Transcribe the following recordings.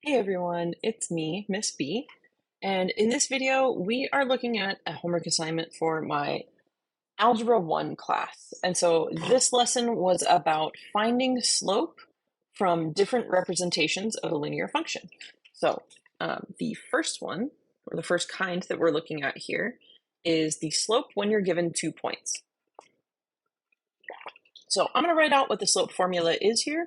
Hey everyone, it's me, Miss B, and in this video we are looking at a homework assignment for my Algebra 1 class. And so this lesson was about finding slope from different representations of a linear function. So the first one, or the first kind that we're looking at here, is the slope when you're given 2 points. So I'm going to write out what the slope formula is here.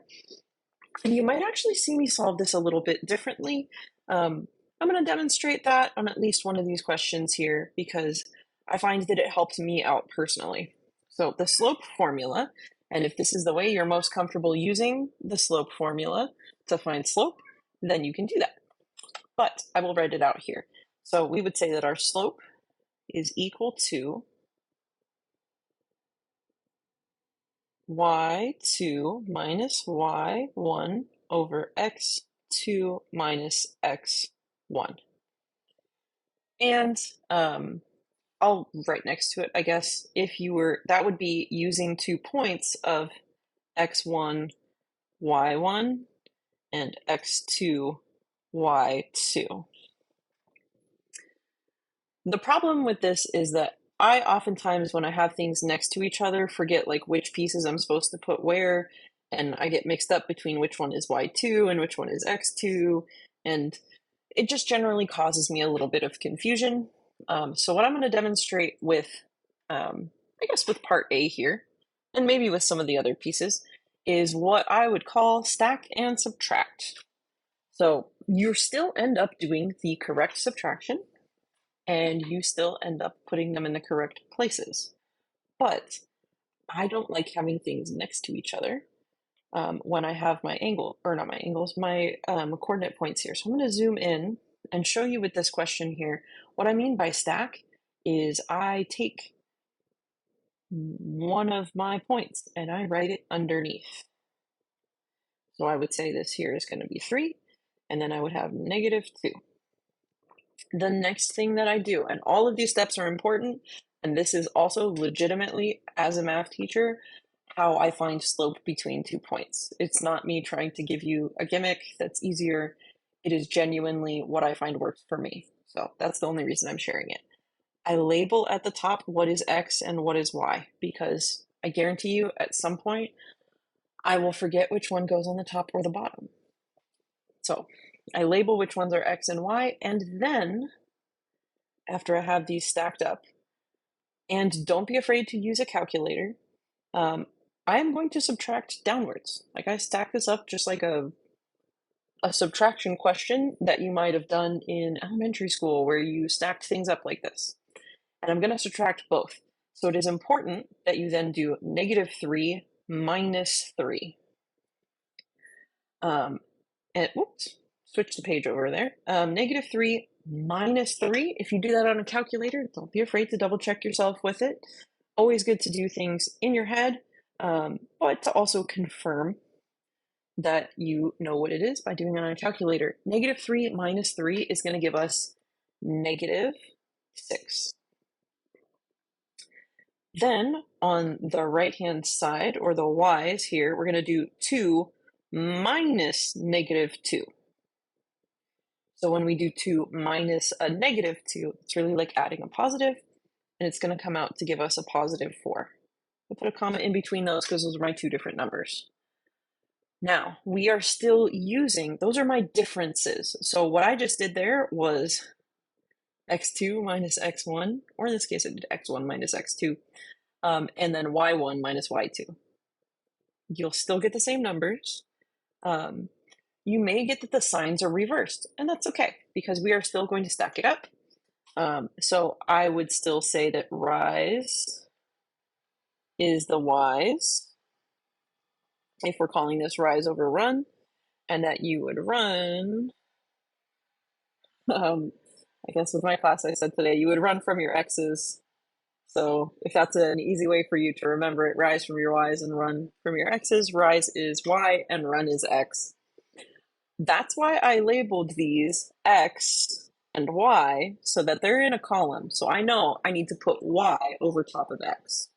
And you might actually see me solve this a little bit differently. I'm going to demonstrate that on at least one of these questions here because I find that it helps me out personally. So the slope formula, and if this is the way you're most comfortable using the slope formula to find slope, then you can do that. But I will write it out here. So we would say that our slope is equal to y2 minus y1 over x2 minus x1. And I'll write next to it, I guess, if you were, that would be using 2 points of x1, y1, and x2, y2. The problem with this is that I oftentimes, when I have things next to each other, forget like which pieces I'm supposed to put where, and I get mixed up between which one is y2 and which one is x2, and it just generally causes me a little bit of confusion. So what I'm going to demonstrate with, I guess with part A here, and maybe with some of the other pieces, is what I would call stack and subtract. So you still end up doing the correct subtraction, and you still end up putting them in the correct places. But I don't like having things next to each other when I have my angle, or not my angles, my coordinate points here. So I'm going to zoom in and show you with this question here. What I mean by stack is I take one of my points and I write it underneath. So I would say this here is going to be 3, and then I would have -2. The next thing that I do, and all of these steps are important, and this is also legitimately, as a math teacher, how I find slope between 2 points. It's not me trying to give you a gimmick that's easier. It is genuinely what I find works for me. So that's the only reason I'm sharing it. I label at the top what is X and what is Y, because I guarantee you at some point I will forget which one goes on the top or the bottom. So I label which ones are X and Y, and then after I have these stacked up, and don't be afraid to use a calculator, I am going to subtract downwards. Like I stack this up just like a subtraction question that you might have done in elementary school where you stacked things up like this. And I'm going to subtract both. So it is important that you then do -3 minus 3. And whoops, switch the page over there. -3 minus 3. If you do that on a calculator, don't be afraid to double check yourself with it. Always good to do things in your head, but to also confirm that you know what it is by doing it on a calculator. -3 minus 3 is going to give us -6. Then on the right-hand side, or the y's here, we're going to do 2 minus -2. So when we do 2 minus a -2, it's really like adding a positive, and it's going to come out to give us a +4. We'll put a comma in between those because those are my 2 different numbers. Now, we are still using, those are my differences. So what I just did there was x2 minus x1, or in this case I did x1 minus x2, and then y1 minus y2. You'll still get the same numbers. You may get that the signs are reversed, and that's okay, because we are still going to stack it up. So I would still say that rise is the y's, if we're calling this rise over run, and that you would run, I guess with my class I said today, you would run from your x's. So if that's an easy way for you to remember it, rise from your y's and run from your x's, rise is y and run is x. That's why I labeled these x and y so that they're in a column. So I know I need to put y over top of x.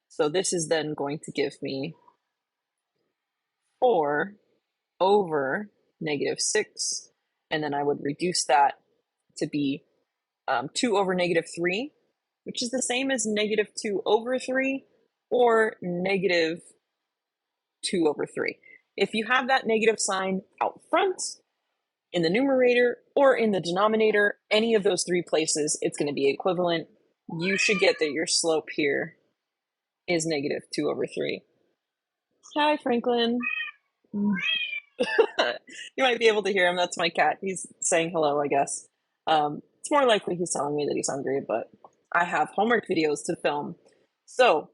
So this is then going to give me 4 over -6, and then I would reduce that to be 2 over -3, which is the same as -2 over 3 or -2 over 3. If you have that negative sign out front in the numerator or in the denominator, any of those three places, it's going to be equivalent. You should get that your slope here is -2 over 3. Hi, Franklin. You might be able to hear him. That's my cat. He's saying hello, I guess. It's more likely he's telling me that he's hungry, but I have homework videos to film. So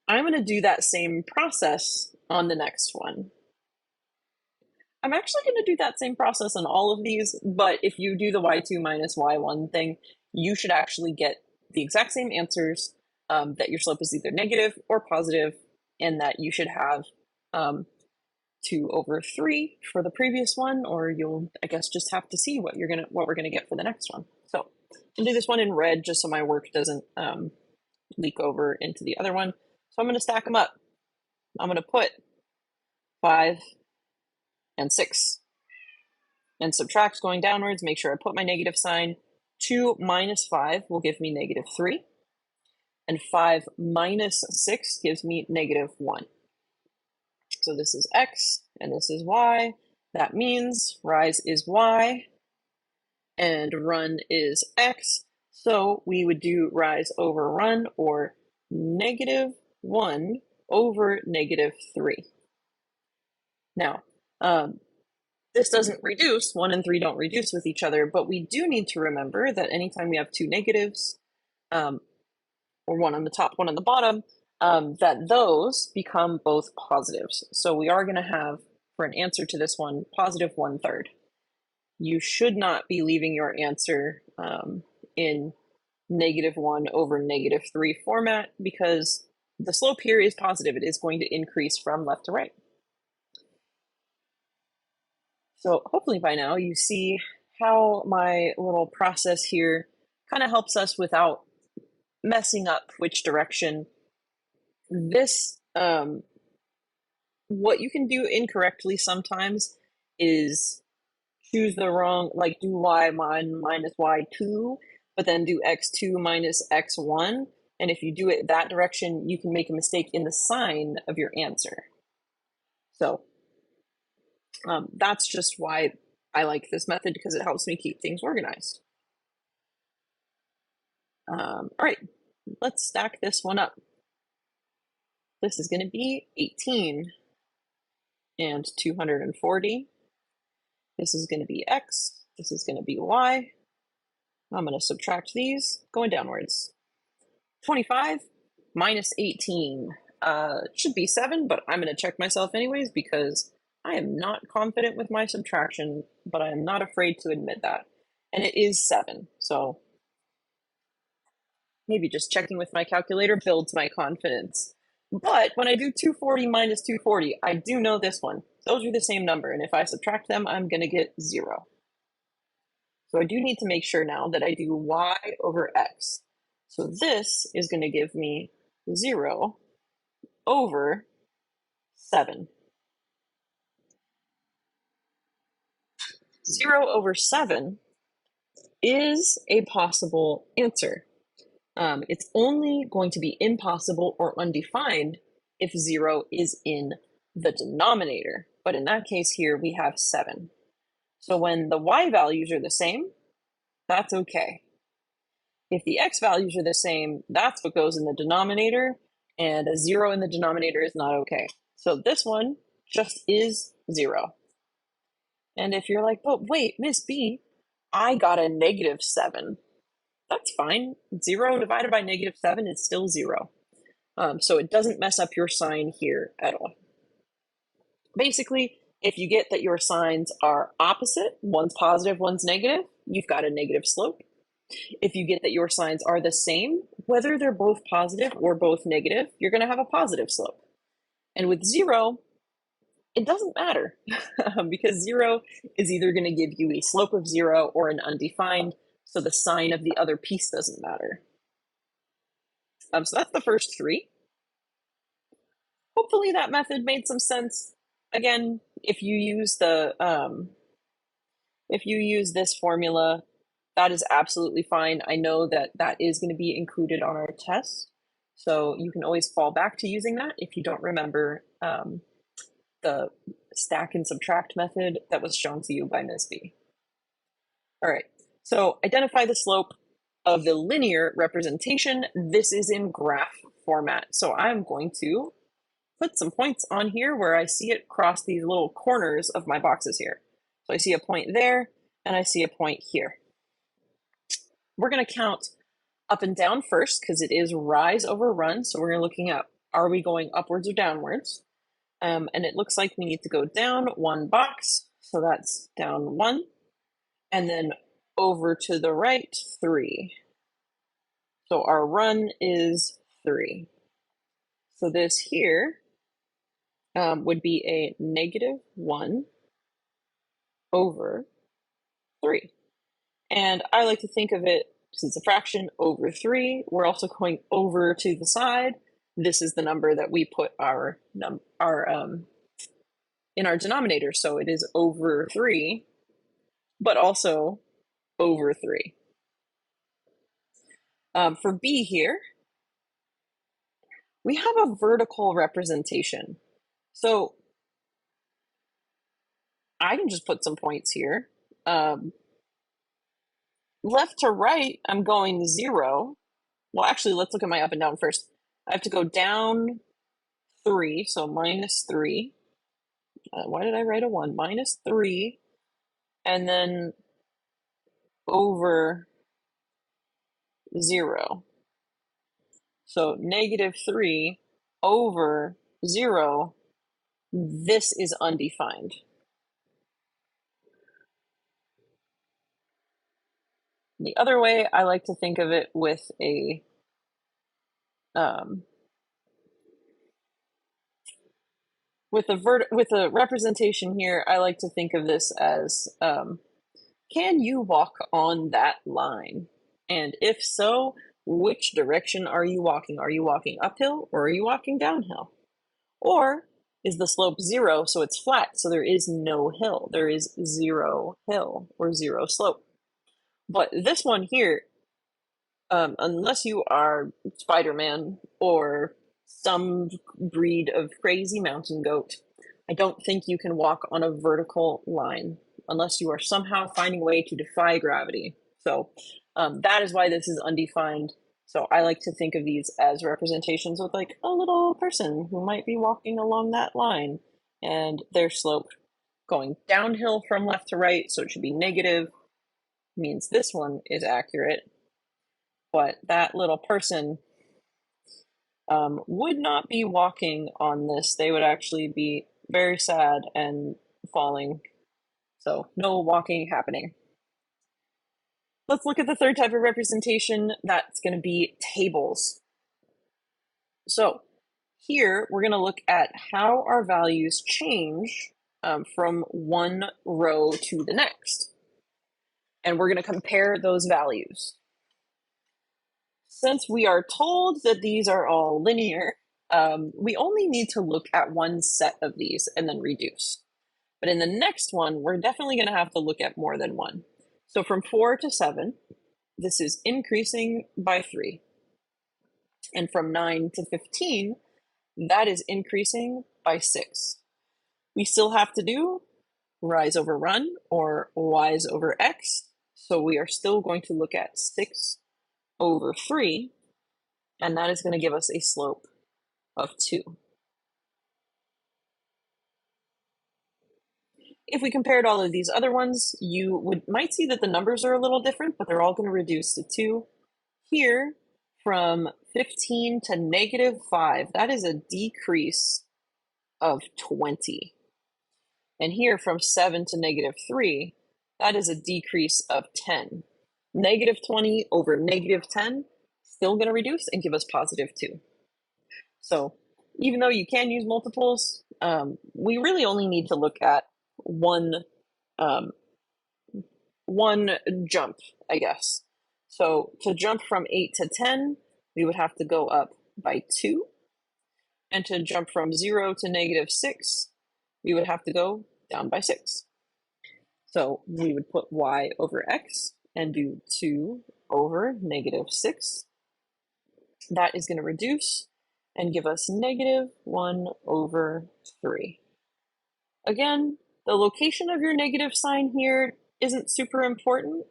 I'm going to do that same process on the next one. I'm actually going to do that same process on all of these, but if you do the y2 minus y1 thing, you should actually get the exact same answers, that your slope is either negative or positive, and that you should have 2 over 3 for the previous one, or you'll, I guess, just have to see what we're gonna get for the next one. So I'll do this one in red just so my work doesn't leak over into the other one. So I'm going to stack them up. I'm going to put 5 and 6 and subtract going downwards. Make sure I put my negative sign. 2 minus 5 will give me -3, and 5 minus 6 gives me -1. So this is x and this is y. That means rise is y and run is x. So we would do rise over run, or -1 over -3. Now, this doesn't reduce, 1 and 3 don't reduce with each other, but we do need to remember that anytime we have two negatives, or one on the top, one on the bottom, that those become both positives. So we are going to have, for an answer to this one, positive 1/3. You should not be leaving your answer in -1 over -3 format, because the slope here is positive. It is going to increase from left to right. So hopefully by now you see how my little process here kind of helps us without messing up which direction. This, what you can do incorrectly sometimes is choose the wrong, like do y1 minus y2, but then do x2 minus x1. And if you do it that direction, you can make a mistake in the sign of your answer. So that's just why I like this method, because it helps me keep things organized. All right, let's stack this one up. This is going to be 18 and 240. This is going to be x. This is going to be y. I'm going to subtract these going downwards. 25 minus 18 should be 7, but I'm going to check myself anyways because I am not confident with my subtraction, but I am not afraid to admit that. And it is 7, so maybe just checking with my calculator builds my confidence. But when I do 240 minus 240, I do know this one. Those are the same number, and if I subtract them, I'm going to get 0. So I do need to make sure now that I do y over x. So this is going to give me 0 over 7. 0 over 7 is a possible answer. It's only going to be impossible or undefined if 0 is in the denominator. But in that case here, we have 7. So when the y values are the same, that's okay. If the x values are the same, that's what goes in the denominator, and a 0 in the denominator is not okay. So this one just is 0. And if you're like, but wait, Miss B, I got a -7. That's fine. 0 divided by -7 is still 0. So it doesn't mess up your sign here at all. Basically, if you get that your signs are opposite, one's positive, one's negative, you've got a negative slope. If you get that your signs are the same, whether they're both positive or both negative, you're going to have a positive slope. And with 0, it doesn't matter because 0 is either going to give you a slope of 0 or an undefined, so the sign of the other piece doesn't matter. So that's the first 3. Hopefully that method made some sense. Again, if you use if you use this formula, that is absolutely fine. I know that that is going to be included on our test, so you can always fall back to using that if you don't remember the stack and subtract method that was shown to you by Ms. B. All right, so identify the slope of the linear representation. This is in graph format, so I'm going to put some points on here where I see it cross these little corners of my boxes here. So I see a point there, and I see a point here. We're going to count up and down first because it is rise over run. So we're looking at, are we going upwards or downwards? And it looks like we need to go down one box. So that's down one. And then over to the right, 3. So our run is 3. So this here would be a -1 over 3. And I like to think of it, since it's a fraction, over 3. We're also going over to the side. This is the number that we put in our denominator. So it is over 3, but also over 3. For B here, we have a vertical representation. So I can just put some points here. Left to right, I'm going 0. Well, actually, let's look at my up and down first. I have to go down 3, so -3. Why did I write a 1? -3, and then over 0. So -3 over 0, this is undefined. The other way I like to think of it with a with a representation here, I like to think of this as can you walk on that line? And if so, which direction are you walking? Are you walking uphill or are you walking downhill? Or is the slope 0, so it's flat, so there is no hill. There is 0 hill or 0 slope. But this one here, unless you are Spider-Man or some breed of crazy mountain goat, I don't think you can walk on a vertical line unless you are somehow finding a way to defy gravity. So that is why this is undefined. So I like to think of these as representations with like a little person who might be walking along that line and their slope going downhill from left to right. So it should be negative, means this one is accurate. But that little person would not be walking on this. They would actually be very sad and falling. So no walking happening. Let's look at the third type of representation. That's going to be tables. So here we're going to look at how our values change from one row to the next. And we're going to compare those values. Since we are told that these are all linear, we only need to look at one set of these and then reduce. But in the next one, we're definitely going to have to look at more than one. So from 4 to 7, this is increasing by 3. And from 9 to 15, that is increasing by 6. We still have to do rise over run or y's over x. So we are still going to look at 6 over 3, and that is going to give us a slope of 2. If we compared all of these other ones, you might see that the numbers are a little different, but they're all going to reduce to 2. Here, from 15 to -5, that is a decrease of 20. And here, from 7 to -3, that is a decrease of 10. -20 over -10, still going to reduce and give us +2. So even though you can use multiples, we really only need to look at one jump, I guess. So to jump from 8 to 10, we would have to go up by 2. And to jump from 0 to -6, we would have to go down by 6. So we would put y over x and do 2 over negative 6. That is going to reduce and give us negative 1 over 3. Again, the location of your negative sign here isn't super important.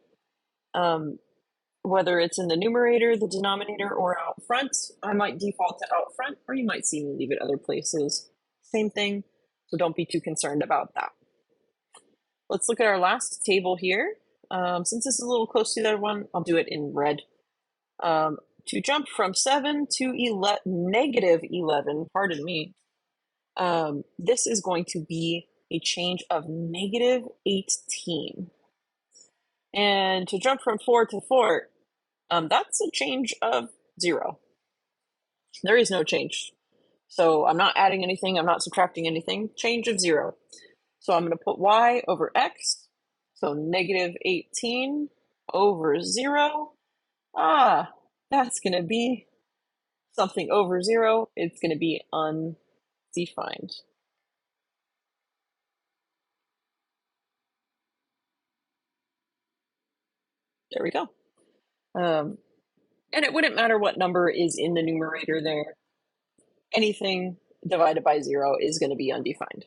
Whether it's in the numerator, the denominator, or out front, I might default to out front, or you might see me leave it other places. Same thing, so don't be too concerned about that. Let's look at our last table here. Since this is a little close to the other one, I'll do it in red. To jump from 7 to negative 11, pardon me, this is going to be a change of negative 18. And to jump from 4 to 4, that's a change of 0. There is no change. So I'm not adding anything, I'm not subtracting anything, change of 0. So I'm going to put y over x, so negative 18 over 0. That's going to be something over 0. It's going to be undefined. There we go. And it wouldn't matter what number is in the numerator there. Anything divided by 0 is going to be undefined.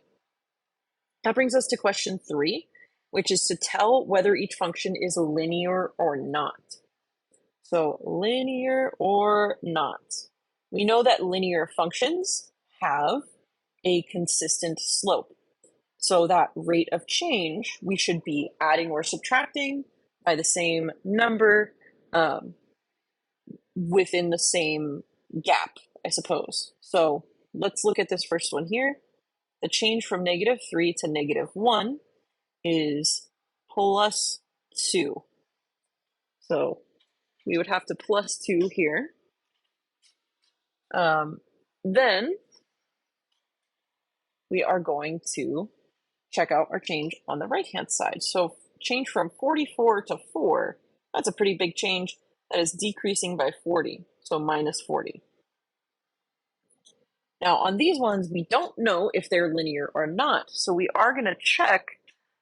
That brings us to question 3, which is to tell whether each function is linear or not. So linear or not. We know that linear functions have a consistent slope. So that rate of change, we should be adding or subtracting by the same number within the same gap, I suppose. So let's look at this first one here. The change from negative 3 to negative 1 is plus 2. So we would have to plus 2 here. Then we are going to check out our change on the right-hand side. So change from 44 to 4, that's a pretty big change. That is decreasing by 40, so minus 40. Now on these ones, we don't know if they're linear or not, so we are going to check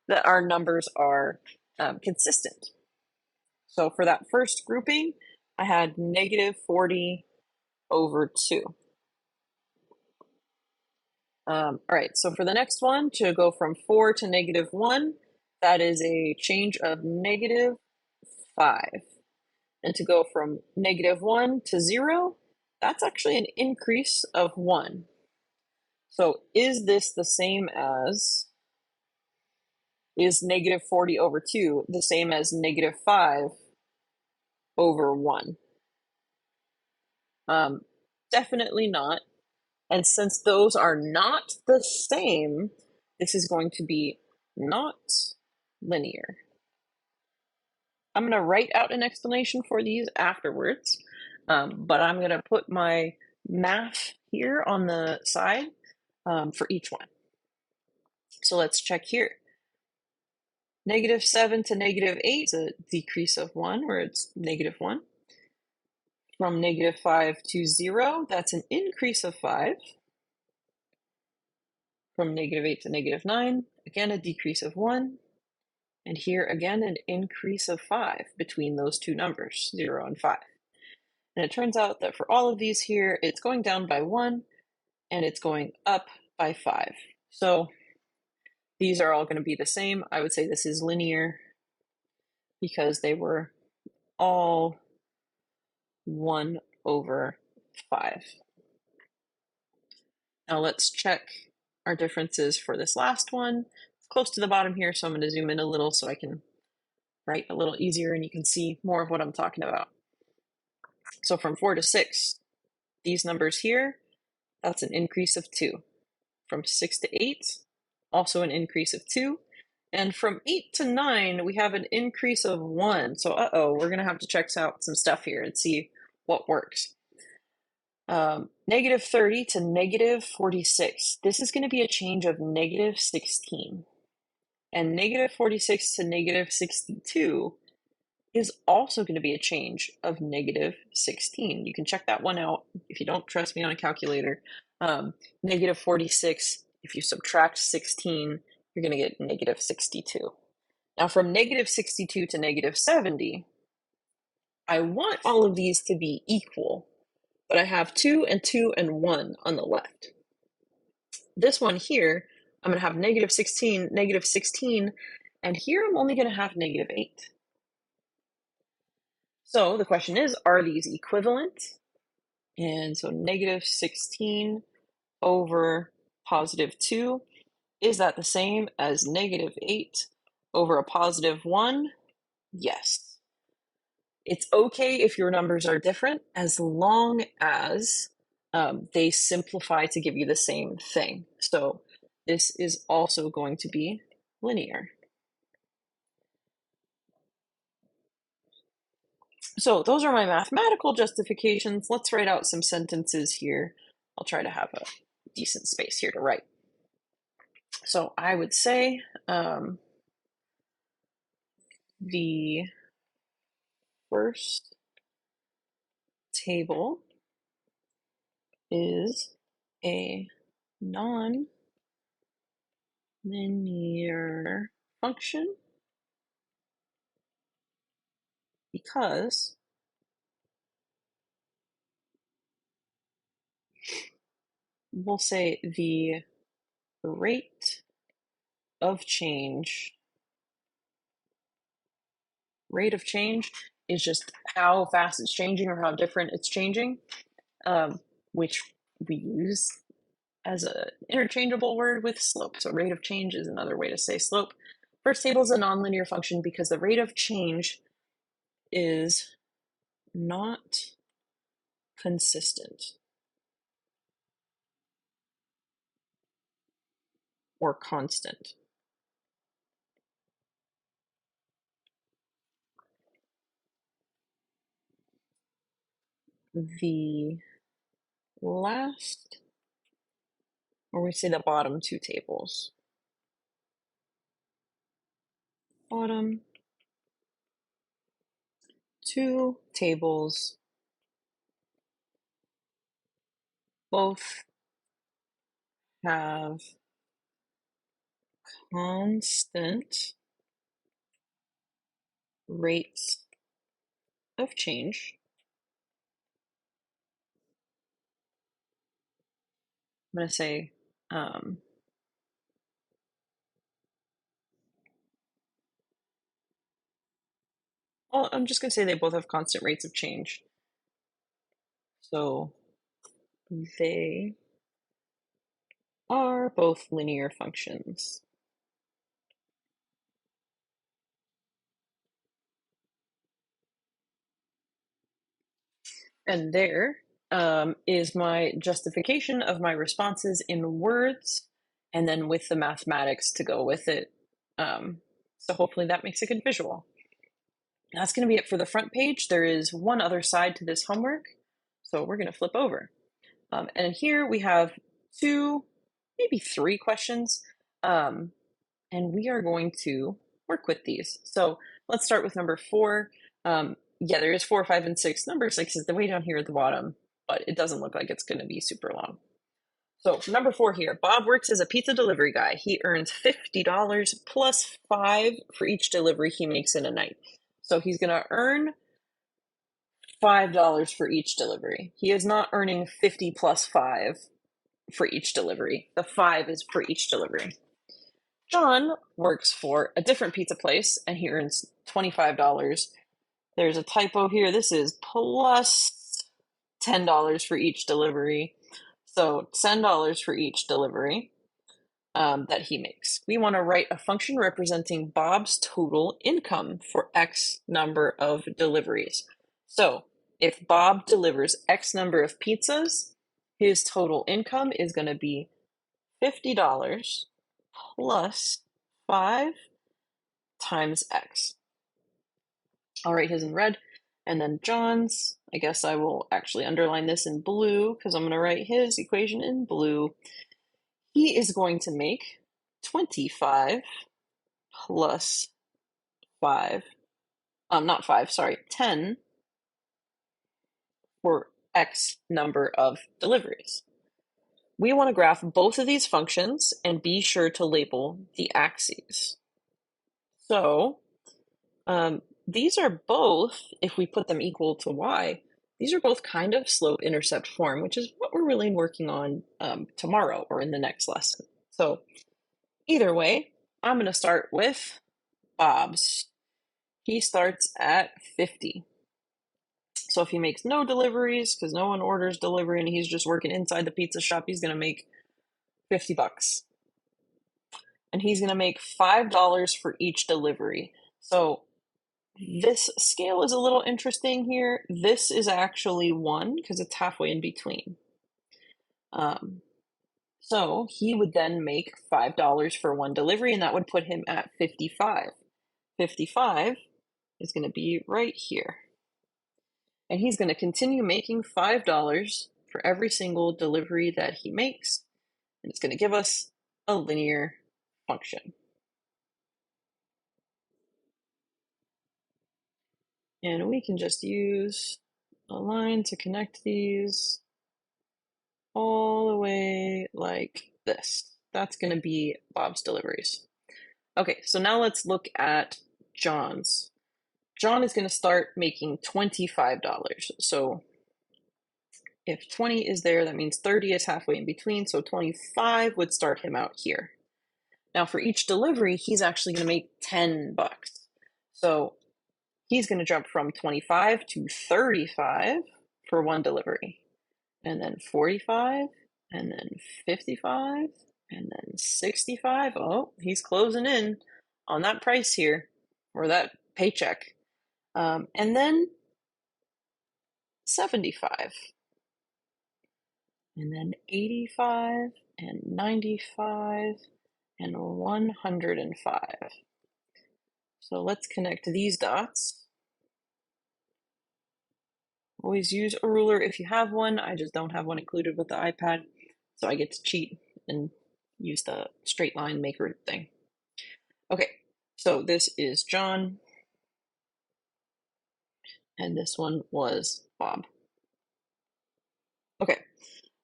that our numbers are consistent. So for that first grouping, I had negative 40 over 2. All right, so for the next one, to go from 4 to negative 1, that is a change of negative 5. And to go from negative 1 to 0, that's actually an increase of 1. So is this the same as, is negative 40 over 2 the same as negative 5 over 1? Definitely not. And since those are not the same, this is going to be not linear. I'm going to write out an explanation for these afterwards, but I'm going to put my math here on the side for each one. So let's check here. Negative 7 to negative 8 is a decrease of 1, where it's negative 1. From negative 5 to 0, that's an increase of 5. From negative 8 to negative 9, again a decrease of 1. And here again an increase of 5 between those two numbers, 0 and 5. And it turns out that for all of these here, it's going down by 1 and it's going up by 5. So these are all going to be the same. I would say this is linear because they were all 1 over 5. Now let's check our differences for this last one. It's close to the bottom here, so I'm going to zoom in a little so I can write a little easier and you can see more of what I'm talking about. So from 4 to 6, these numbers here, that's an increase of 2. From 6 to 8, also an increase of 2. And from 8 to 9, we have an increase of 1. So we're going to have to check out some stuff here and see what works. Negative 30 to negative 46. This is going to be a change of negative 16. And negative 46 to negative 62 is also going to be a change of negative 16. You can check that one out if you don't trust me on a calculator. Negative 46 if you subtract 16, you're going to get negative 62. Now from negative 62 to negative 70, I want all of these to be equal, but I have 2 and 2 and 1 on the left. This one here, I'm going to have negative 16, and here I'm only going to have negative 8. So the question is, are these equivalent? And so negative 16 over positive 2, is that the same as negative 8 over a positive 1? Yes. It's okay if your numbers are different as long as they simplify to give you the same thing. So this is also going to be linear. So those are my mathematical justifications. Let's write out some sentences here. I'll try to have a decent space here to write. So I would say the first table is a non-linear function because we'll say the rate of change is just how fast it's changing or how different it's changing, which we use as an interchangeable word with slope. So rate of change is another way to say slope. First table is a nonlinear function because the rate of change is not consistent or constant. The last, or we say the bottom two tables. Bottom two tables both have constant rates of change. I'm going to say well, I'm just going to say they both have constant rates of change. So they are both linear functions. And there is my justification of my responses in words, and then with the mathematics to go with it. So hopefully that makes a good visual. That's going to be it for the front page. There is one other side to this homework, so we're going to flip over. And here we have two, maybe three questions, and we are going to work with these. So let's start with number 4. Yeah, there is 4, 5, and 6. Number 6 is the way down here at the bottom, but it doesn't look like it's going to be super long. So number 4 here, Bob works as a pizza delivery guy. He earns $50 plus 5 for each delivery he makes in a night. So he's going to earn $5 for each delivery. He is not earning 50 plus 5 for each delivery. The 5 is for each delivery. John works for a different pizza place and he earns $25. There's a typo here. This is plus $10 for each delivery. So $10 for each delivery that he makes. We want to write a function representing Bob's total income for X number of deliveries. So if Bob delivers X number of pizzas, his total income is going to be $50 plus 5 times X. I'll write his in red, and then John's, I guess I will actually underline this in blue because I'm going to write his equation in blue. He is going to make 25 plus 5, not 5, sorry, 10 for X number of deliveries. we want to graph both of these functions and be sure to label the axes. So these are both, if we put them equal to y, these are both kind of slope-intercept form, which is what we're really working on tomorrow or in the next lesson. So either way, I'm going to start with Bob's. He starts at 50. So if he makes no deliveries, because no one orders delivery and he's just working inside the pizza shop, he's going to make 50 bucks. And he's going to make $5 for each delivery. So this scale is a little interesting here. This is actually 1 because it's halfway in between. So he would then make $5 for one delivery, and that would put him at 55. 55 is going to be right here. And he's going to continue making $5 for every single delivery that he makes. And it's going to give us a linear function. And we can just use a line to connect these all the way like this. That's going to be Bob's deliveries. Okay, so now let's look at John's. John is going to start making $25. So if 20 is there, that means 30 is halfway in between. So 25 would start him out here. Now for each delivery, he's actually going to make 10 bucks. So he's going to jump from 25 to 35 for one delivery, and then 45, and then 55, and then 65. Oh, he's closing in on that price here, or that paycheck. And then 75, and then 85, and 95, and 105. So let's connect these dots. Always use a ruler if you have one. I just don't have one included with the iPad, so I get to cheat and use the straight line maker thing. Okay, so this is John, and this one was Bob. Okay,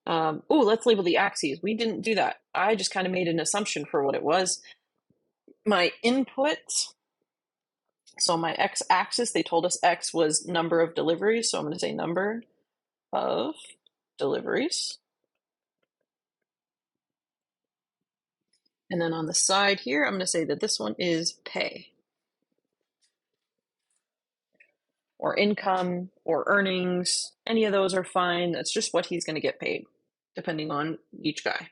oh, let's label the axes. We didn't do that. I just kind of made an assumption for what it was. My input, so my x-axis, they told us x was number of deliveries, so I'm going to say number of deliveries. And then on the side here, I'm going to say that this one is pay, or income, or earnings. Any of those are fine. That's just what he's going to get paid, depending on each guy.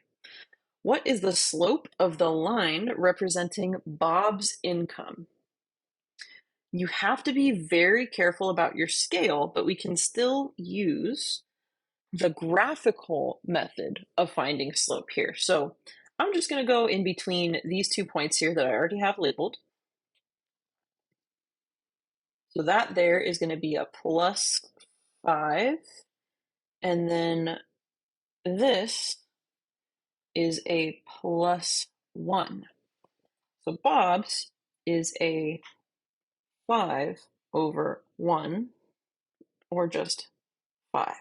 What is the slope of the line representing Bob's income? You have to be very careful about your scale, but we can still use the graphical method of finding slope here. So I'm just going to go in between these 2 points here that I already have labeled. So that there is going to be a +5, and then this is a +1. So Bob's is a 5/1, or just 5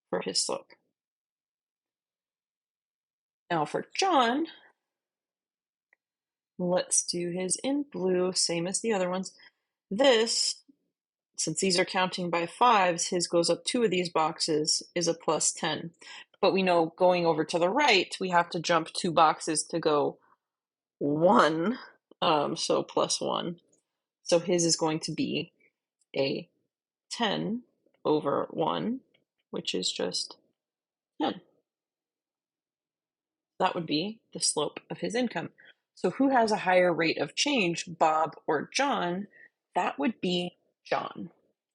for his slope. Now for John, let's do his in blue, same as the other ones. This, since these are counting by 5s, his goes up 2 of these boxes, is a +10. But we know going over to the right, we have to jump 2 boxes to go 1, so +1. So his is going to be a 10/1, which is just 10. That would be the slope of his income. So who has a higher rate of change, Bob or John? That would be John.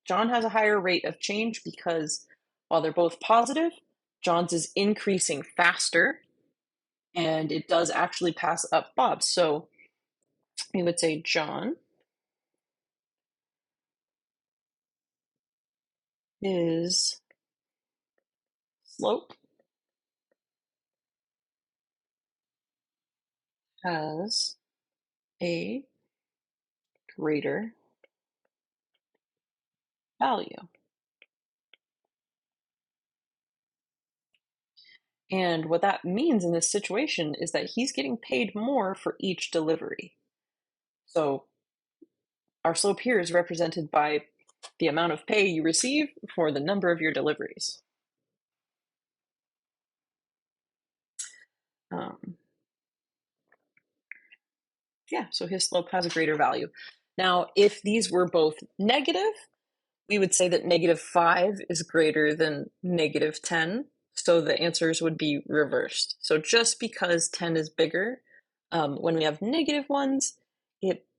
John has a higher rate of change because while they're both positive, John's is increasing faster, and it does actually pass up Bob's. So we would say John is slope has a greater value. And what that means in this situation is that he's getting paid more for each delivery. So our slope here is represented by the amount of pay you receive for the number of your deliveries. Yeah, so his slope has a greater value. Now, if these were both negative, we would say that -5 is greater than -10. So the answers would be reversed. So just because 10 is bigger, when we have negative ones,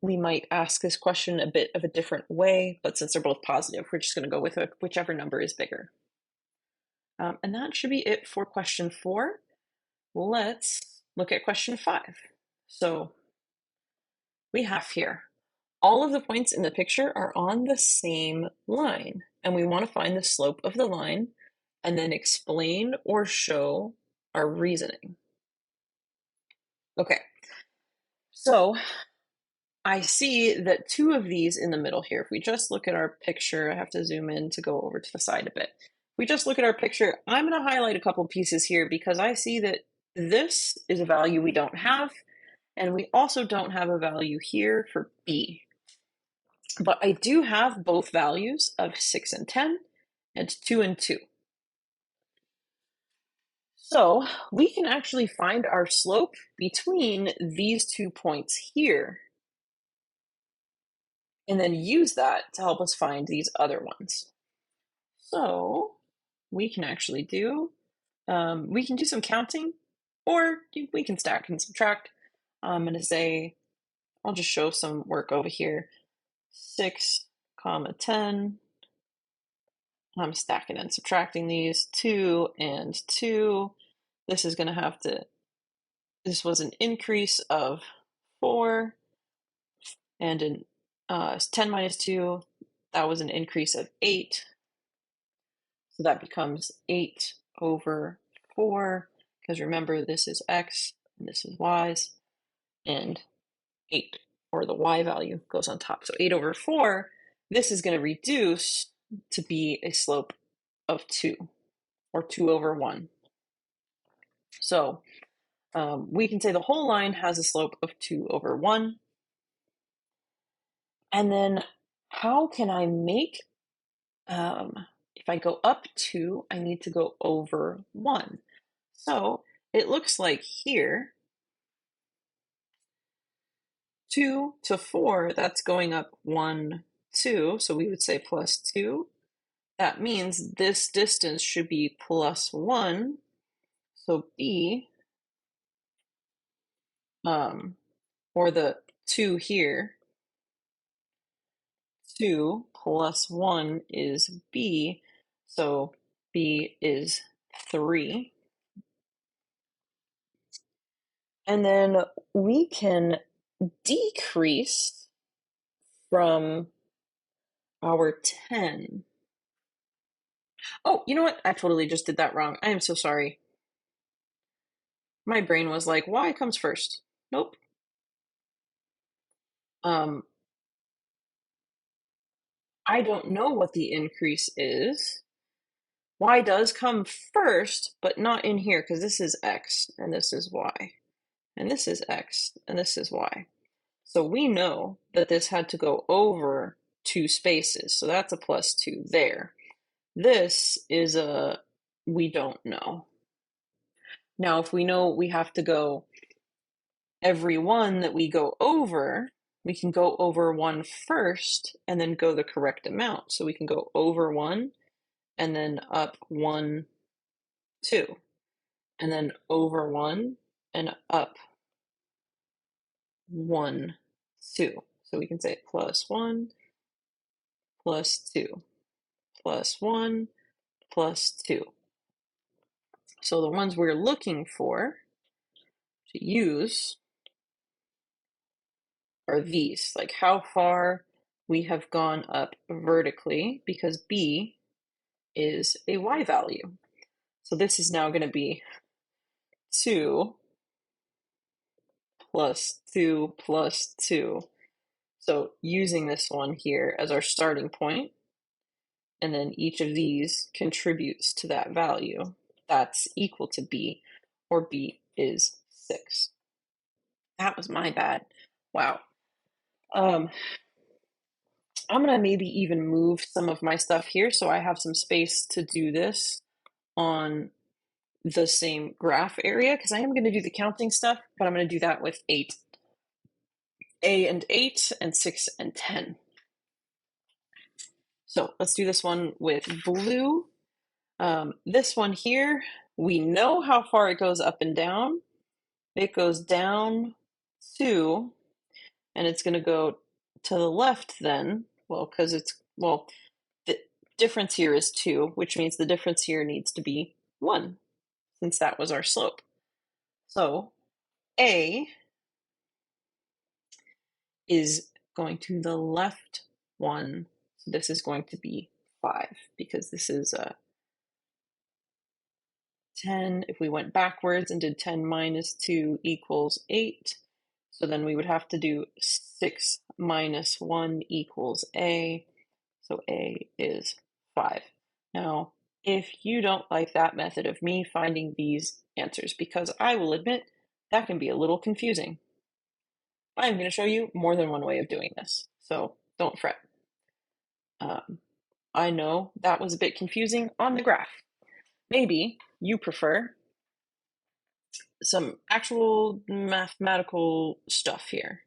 we might ask this question a bit of a different way, but since they're both positive, we're just going to go with whichever number is bigger. And that should be it for question 4. Let's look at question 5. So we have here, all of the points in the picture are on the same line, and we want to find the slope of the line and then explain or show our reasoning. Okay, so I see that 2 of these in the middle here, if we just look at our picture, I have to zoom in to go over to the side a bit. If we just look at our picture, I'm going to highlight a couple pieces here because I see that this is a value we don't have, and we also don't have a value here for B. But I do have both values of 6 and 10 and 2 and 2. So we can actually find our slope between these 2 points here and then use that to help us find these other ones. So we can actually we can do some counting, or we can stack and subtract. I'm going to say, I'll just show some work over here. 6, 10. I'm stacking and subtracting these, 2 and 2. This is going to have to, this was an increase of 4, and in 10 minus 2, that was an increase of 8. So that becomes 8 over 4, because remember, this is x and this is y's, and 8, or the y value, goes on top. So 8 over 4, this is going to reduce to be a slope of 2, or 2 over 1. So we can say the whole line has a slope of 2 over 1. And then how can I make, if I go up 2, I need to go over 1. So it looks like here, 2 to 4, that's going up 1, 2. So we would say plus 2. That means this distance should be plus 1. So B, or the 2 here, 2 plus 1 is B. So B is 3. And then we can decrease from our 10. Oh, you know what? I totally just did that wrong. I am so sorry. My brain was like, y comes first. Nope. I don't know what the increase is. Y does come first, but not in here, because this is x, and this is y. And this is x, and this is y. So we know that this had to go over 2 spaces, so that's a plus 2 there. This is a we don't know. Now, if we know we have to go every one that we go over, we can go over 1 first and then go the correct amount. So we can go over 1 and then up 1, 2, and then over 1 and up 1, 2. So we can say plus 1, plus 2, plus 1, plus 2. So the ones we're looking for to use are these, like how far we have gone up vertically, because B is a y value. So this is now going to be 2 plus 2 plus 2. So using this one here as our starting point, and then each of these contributes to that value. that's equal to b, or b is 6. That was my bad. Wow. I'm gonna maybe even move some of my stuff here so I have some space to do this on the same graph area, because I am going to do the counting stuff, but I'm going to do that with 8, A and 8, and 6 and 10. So let's do this one with blue. This one here, we know how far it goes up and down. It goes down 2, and it's going to go to the left then. Well, because the difference here is 2, which means the difference here needs to be 1, since that was our slope. So A is going to the left 1. So this is going to be 5, because this is 10. If we went backwards and did 10 minus 2 equals 8, so then we would have to do 6 minus 1 equals A. So A is 5. Now, if you don't like that method of me finding these answers, because I will admit that can be a little confusing, I'm going to show you more than one way of doing this, so don't fret. I know that was a bit confusing on the graph. Maybe you prefer some actual mathematical stuff here.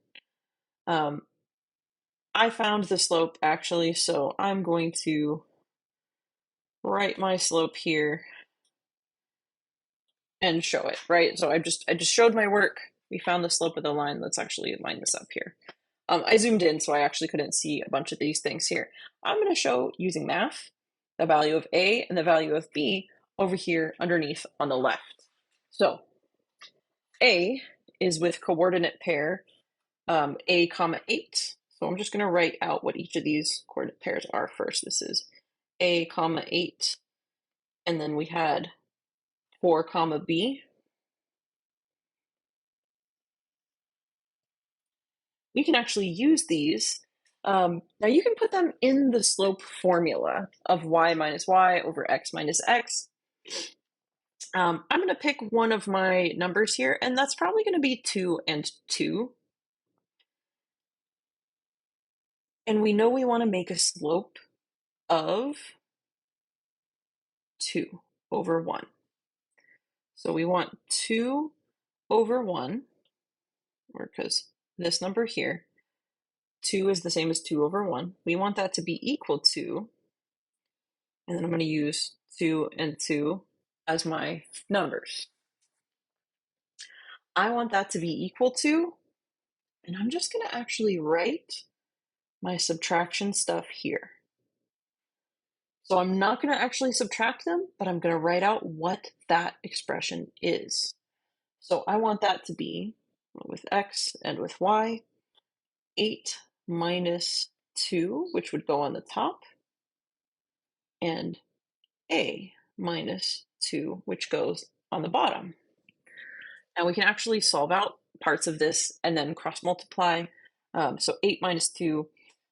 I found the slope actually, so I'm going to write my slope here and show it, right? So I just showed my work. We found the slope of the line. Let's actually line this up here. I zoomed in, so I actually couldn't see a bunch of these things here. I'm going to show, using math, the value of A and the value of B over here underneath on the left. So A is with coordinate pair A comma 8. So I'm just going to write out what each of these coordinate pairs are first. This is A comma 8, and then we had 4 comma B. We can actually use these. Now you can put them in the slope formula of y minus y over x minus x. I'm going to pick one of my numbers here, and that's probably going to be 2 and 2. And we know we want to make a slope of 2 over 1. So we want 2 over 1, or because this number here, 2 is the same as 2 over 1. We want that to be equal to, and then I'm going to use 2 and 2 as my numbers. I want that to be equal to, and I'm just going to actually write my subtraction stuff here. So I'm not going to actually subtract them, but I'm going to write out what that expression is. So I want that to be, with x and with y, 8 minus 2, which would go on the top, and a minus 2, which goes on the bottom. Now we can actually solve out parts of this and then cross multiply. So 8 minus 2,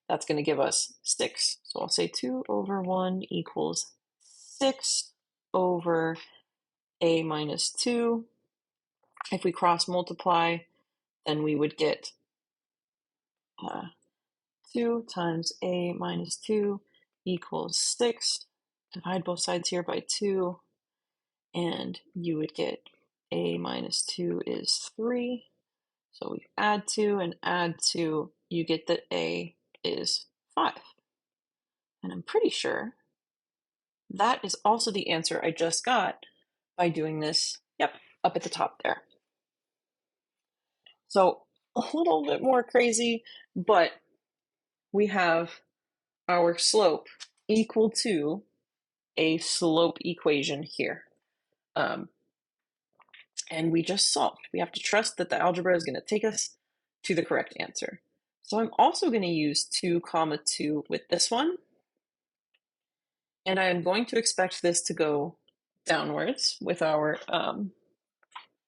that's going to give us 6. So I'll say 2 over 1 equals 6 over a minus 2. If we cross multiply, then we would get 2 times a minus 2 equals 6. Divide both sides here by 2, and you would get a minus 2 is 3. So we add 2 and add 2, you get that a is 5. And I'm pretty sure that is also the answer I just got by doing this, yep, up at the top there. So a little bit more crazy, but we have our slope equal to a slope equation here. And we just solved. We have to trust that the algebra is going to take us to the correct answer. So I'm also going to use 2 comma 2 with this one. And I am going to expect this to go downwards with our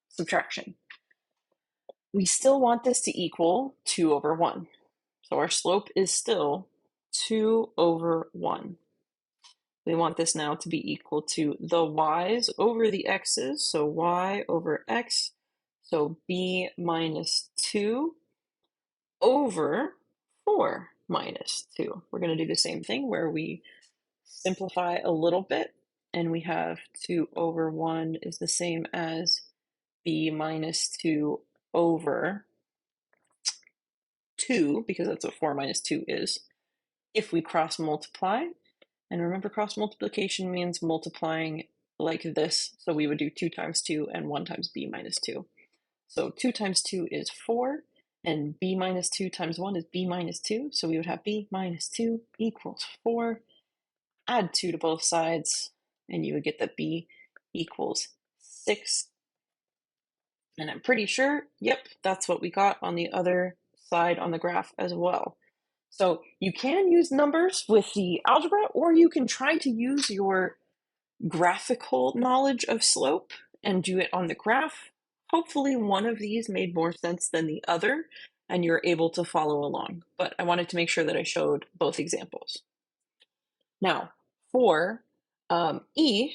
subtraction. We still want this to equal 2 over 1. So our slope is still 2 over 1. We want this now to be equal to the y's over the x's, so y over x, so b minus 2 over 4 minus 2. We're going to do the same thing where we simplify a little bit, and we have 2 over 1 is the same as b minus 2 over 2, because that's what 4 minus 2 is. If we cross multiply, and remember cross multiplication means multiplying like this, so we would do 2 times 2 and 1 times b minus 2. So 2 times 2 is 4, and b minus 2 times 1 is b minus 2, so we would have b minus 2 equals 4. Add 2 to both sides, and you would get that b equals 6. And I'm pretty sure, yep, that's what we got on the other side on the graph as well. So you can use numbers with the algebra, or you can try to use your graphical knowledge of slope and do it on the graph. Hopefully one of these made more sense than the other, and you're able to follow along. But I wanted to make sure that I showed both examples. Now, for E,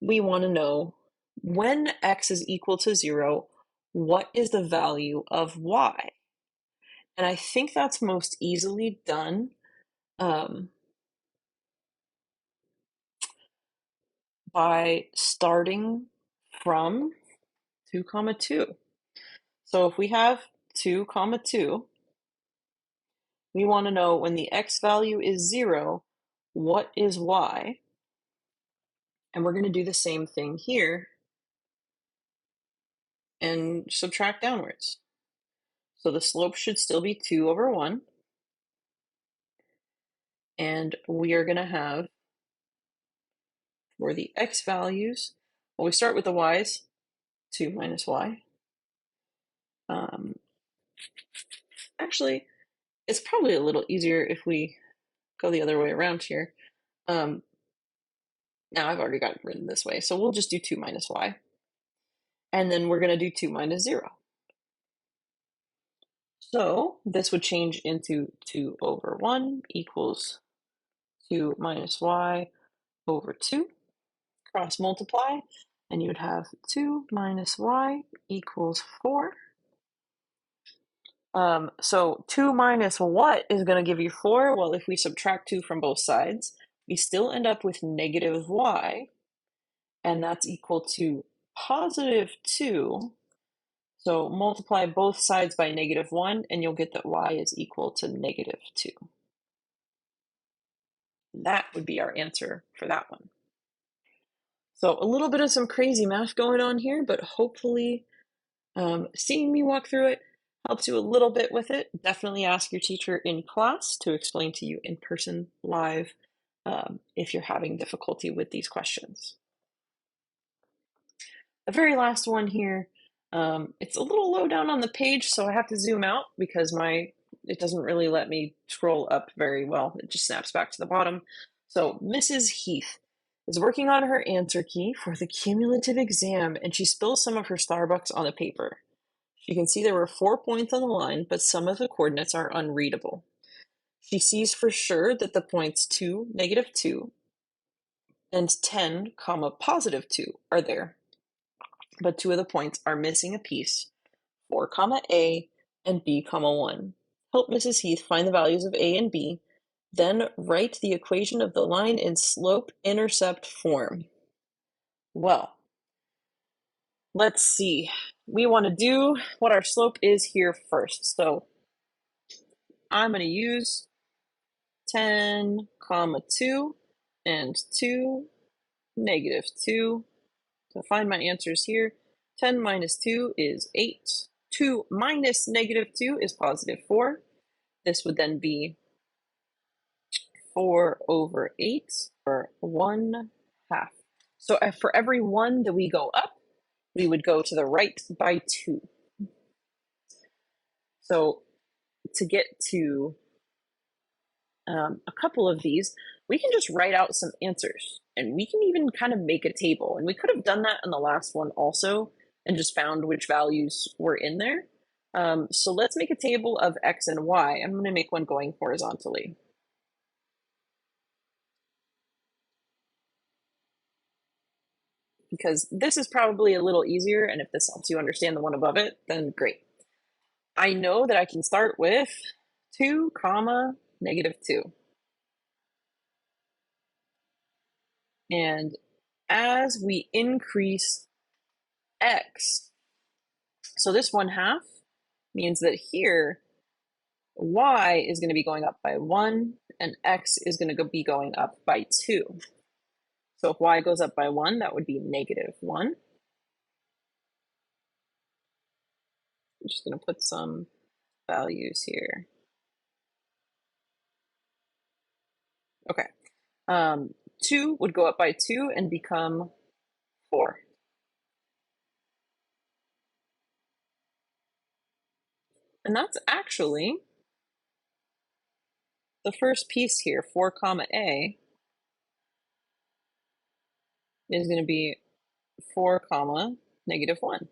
we want to know when x is equal to 0, what is the value of y? And I think that's most easily done by starting from 2, 2. So if we have 2, 2, we want to know when the x value is 0, what is y? And we're going to do the same thing here and subtract downwards. So the slope should still be 2 over 1. And we are going to have, for the x values, well, we start with the y's, 2 minus y. Actually, it's probably a little easier if we go the other way around here. Now I've already got it written this way, so we'll just do 2 minus y. And then we're going to do 2 minus 0. So this would change into 2 over 1 equals 2 minus y over 2. Cross multiply, and you would have 2 minus y equals 4. So 2 minus what is going to give you 4? Well, if we subtract 2 from both sides, we still end up with negative y, and that's equal to positive 2. So multiply both sides by negative 1, and you'll get that y is equal to negative 2. That would be our answer for that one. So a little bit of some crazy math going on here, but hopefully seeing me walk through it helps you a little bit with it. Definitely ask your teacher in class to explain to you in person, live, if you're having difficulty with these questions. The very last one here, it's a little low down on the page, so I have to zoom out because it doesn't really let me scroll up very well. It just snaps back to the bottom. So Mrs. Heath is working on her answer key for the cumulative exam, and she spills some of her Starbucks on the paper. She can see there were 4 points on the line, but some of the coordinates are unreadable. She sees for sure that the points 2, negative 2, and 10, comma, positive 2 are there, but 2 of the points are missing a piece, 4, comma, A and B, comma, 1. Help Mrs. Heath find the values of A and B, then write the equation of the line in slope-intercept form. Well, let's see. We want to do what our slope is here first. So I'm going to use 10, comma, 2 and 2, negative 2 to find my answers here. 10 minus 2 is 8. 2 minus negative 2 is positive 4. This would then be 4 over 8, or 1 half. So for every 1 that we go up, we would go to the right by 2. So to get to a couple of these, we can just write out some answers, and we can even kind of make a table. And we could have done that in the last one also and just found which values were in there. So let's make a table of x and y. I'm going to make one going horizontally. because this is probably a little easier, and if this helps you understand the one above it, then great. I know that I can start with 2 comma -2. And as we increase x, so this 1/2 means that here y is going to be going up by 1 and x is going to be going up by 2. So if y goes up by 1, that would be -1. I'm just going to put some values here. Okay. 2 would go up by 2 and become 4. And that's actually the first piece here, 4 comma a, is going to be 4 comma -1.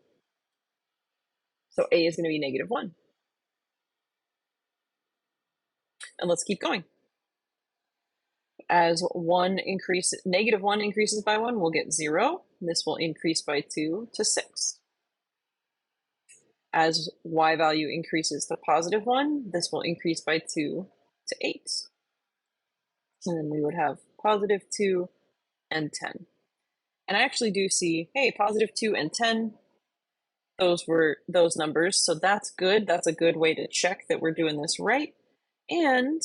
So a is going to be -1. And let's keep going. As -1 increases by 1, we'll get 0. This will increase by 2 to 6. As y value increases to +1, this will increase by 2 to 8. And then we would have +2 and 10. And I actually do see, hey, +2 and 10, those were those numbers. So that's good. That's a good way to check that we're doing this right. And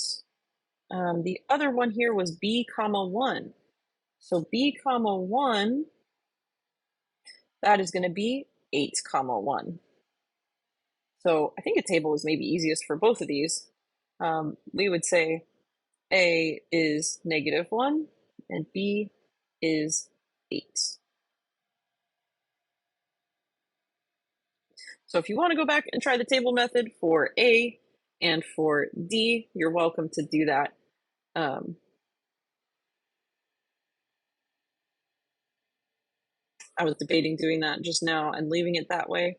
the other one here was b comma 1. So b comma 1, that is going to be 8 comma 1. So I think a table is maybe easiest for both of these. We would say a is -1 and b is 8. So if you want to go back and try the table method for a and for d, you're welcome to do that. I was debating doing that just now and leaving it that way.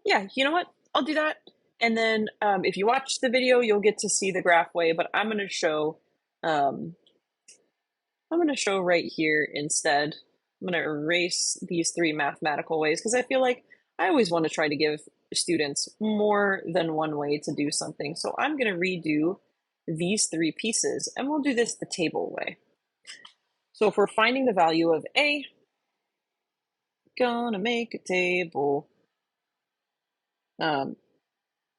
Yeah, you know what? I'll do that. And then if you watch the video, you'll get to see the graph way, but I'm going to show right here instead. I'm going to erase these 3 mathematical ways because I feel like I always want to try to give students more than one way to do something. So I'm going to redo these 3 pieces and we'll do this the table way. So if we're finding the value of a, gonna make a table.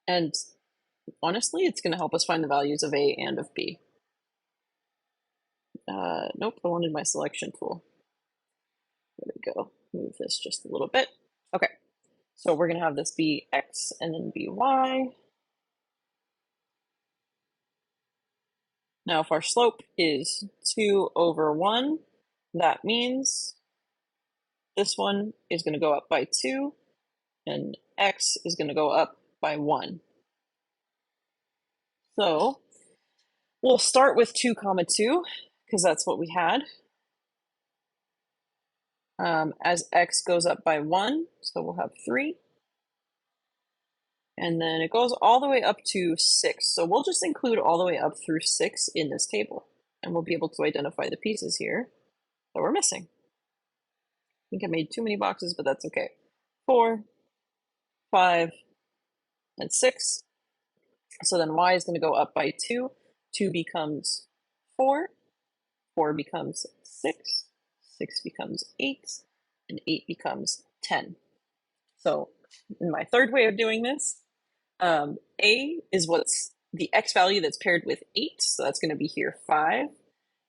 And honestly, it's going to help us find the values of a and of b. Nope, I wanted my selection tool. There we go. Move this just a little bit. Okay, so we're going to have this be x and then be y. Now, if our slope is 2 over 1, that means this one is going to go up by 2, and x is going to go up by 1. So we'll start with 2 comma 2, because that's what we had. As x goes up by 1, so we'll have 3. And then it goes all the way up to 6. So we'll just include all the way up through 6 in this table. And we'll be able to identify the pieces here that we're missing. I think I made too many boxes, but that's okay. 4, 5, and 6. So then y is going to go up by 2. 2 becomes 4. 4 becomes 6. 6 becomes 8. And 8 becomes 10. So in my third way of doing this, a is what's the x value that's paired with 8, so that's going to be here 5,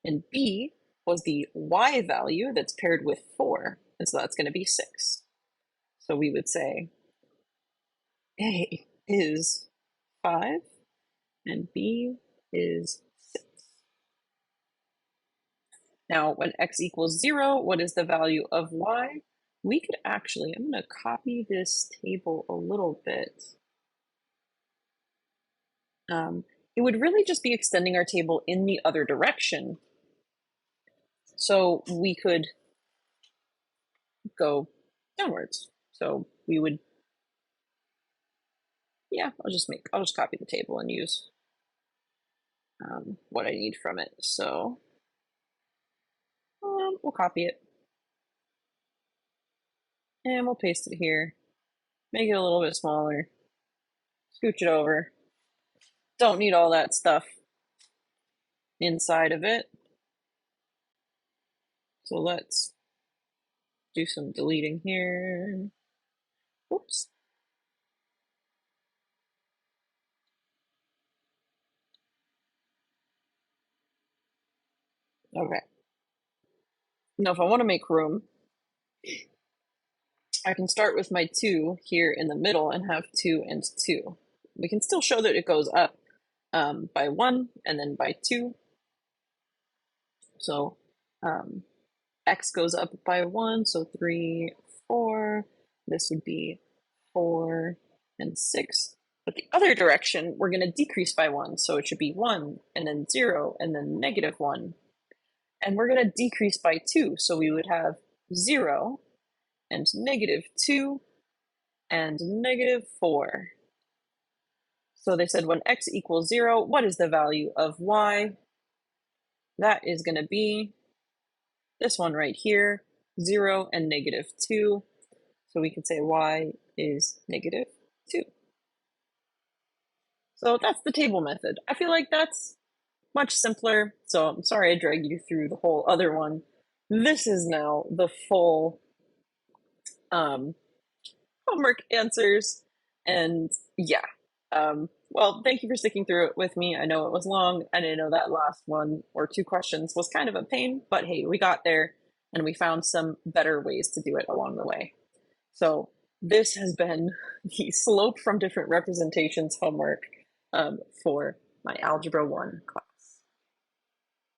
and b was the y value that's paired with 4, and so that's going to be 6. So we would say a is 5 and b is 6. Now, when x equals 0, what is the value of y? We could actually, I'm going to copy this table a little bit. It would really just be extending our table in the other direction. So we could go downwards. So we would, yeah, I'll just copy the table and use what I need from it. So down, we'll copy it. And we'll paste it here. Make it a little bit smaller. Scooch it over. Don't need all that stuff inside of it. So let's do some deleting here. Whoops. Okay. Now if I want to make room, I can start with my 2 here in the middle and have 2 and 2. We can still show that it goes up by 1 and then by 2. So x goes up by 1, so 3, 4. This would be 4 and 6. But the other direction, we're going to decrease by 1, so it should be 1, and then 0, and then -1. And we're going to decrease by 2, so we would have 0, and -2, and -4. So they said when x equals 0, what is the value of y? That is going to be this one right here, 0 and -2. So we can say y is -2. So that's the table method. I feel like that's much simpler. So I'm sorry I dragged you through the whole other one. This is now the full homework answers. And yeah, well, thank you for sticking through it with me. I know it was long, and I know that last 1 or 2 questions was kind of a pain, but hey, we got there and we found some better ways to do it along the way. So this has been the slope from different representations homework for my Algebra 1 class.